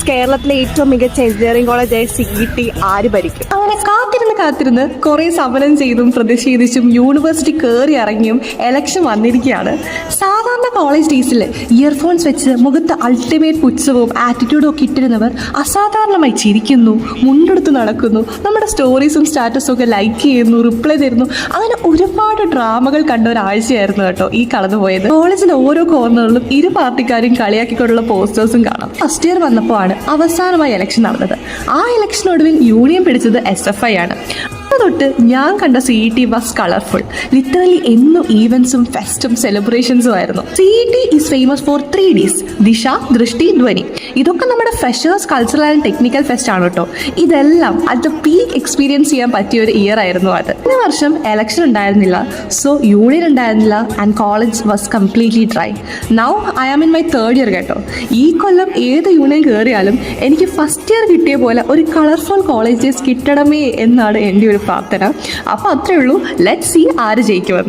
കേരളത്തിലെ ഏറ്റവും മികച്ച എഞ്ചിനീയറിംഗ് കോളേജായ CET ആര് ഭരിക്കും? അങ്ങനെ കാത്തിരുന്ന് കുറെ സമരം ചെയ്തും പ്രതിഷേധിച്ചും യൂണിവേഴ്സിറ്റി കയറി ഇറങ്ങിയും എലക്ഷൻ വന്നിരിക്കുകയാണ്. സാധാരണ കോളേജ് ഡേയ്സിൽ ഇയർഫോൺസ് വെച്ച് മുഖത്ത് അൾട്ടിമേറ്റ് പുച്ഛവും ആറ്റിറ്റ്യൂഡും ഒക്കെ ഇട്ടിരുന്നവർ അസാധാരണമായി ചിരിക്കുന്നു, മുണ്ടെടുത്ത് നടക്കുന്നു, നമ്മുടെ സ്റ്റോറീസും സ്റ്റാറ്റസും ഒക്കെ ലൈക്ക് ചെയ്യുന്നു, റിപ്ലൈ തരുന്നു. അങ്ങനെ ഒരുപാട് ഡ്രാമകൾ കണ്ട ഒരാഴ്ചയായിരുന്നു കേട്ടോ ഈ കടന്നുപോയത്. കോളേജിലെ ഓരോ കോർണറിലും ഇരു പാർട്ടിക്കാരും കളിയാക്കിക്കൊണ്ടുള്ള പോസ്റ്റേഴ്സും കാണാം. ഫസ്റ്റ് ഇയർ വന്നപ്പോൾ ആണ് അവസാനമായി ഇലക്ഷൻ നടന്നത്. ആ ഇലക്ഷനൊടുവിൽ യൂണിയൻ പിടിച്ചത് SFI ആണ്. തൊട്ട് ഞാൻ കണ്ട CET വാസ് കളർഫുൾ. ലിറ്ററലി എന്നും ഈവൻസും ഫെസ്റ്റും സെലിബ്രേഷൻസും ആയിരുന്നു. CET is famous for 3 Ds: ദിശ, ദൃഷ്ടി, ധ്വനി. ഇതൊക്കെ നമ്മുടെ freshers cultural and technical fest ആണ് കേട്ടോ. ഇതെല്ലാം അറ്റ് ദ പീക്ക് എക്സ്പീരിയൻസ് ചെയ്യാൻ പറ്റിയ ഒരു ഇയർ ആയിരുന്നു അത്. ഈ വർഷം എലക്ഷൻ ഉണ്ടായിരുന്നില്ല, സോ യൂണിയൻ ഉണ്ടായിരുന്നില്ല, and college was completely dry. Now I am in my 3rd year കേട്ടോ. ഈ കൊല്ലം ഏത് യൂണിയൻ കയറിയാലും എനിക്ക് ഫസ്റ്റ് ഇയർ കിട്ടിയ പോലെ ഒരു കളർഫുൾ കോളേജസ് കിട്ടണമേ എന്നാണ് എൻ്റെ ഒരു പ്രാർത്ഥന. അപ്പോൾ അത്രേ ഉള്ളൂ. ലെറ്റ്സ് സീ ആര് ജയിക്കുമെന്ന്.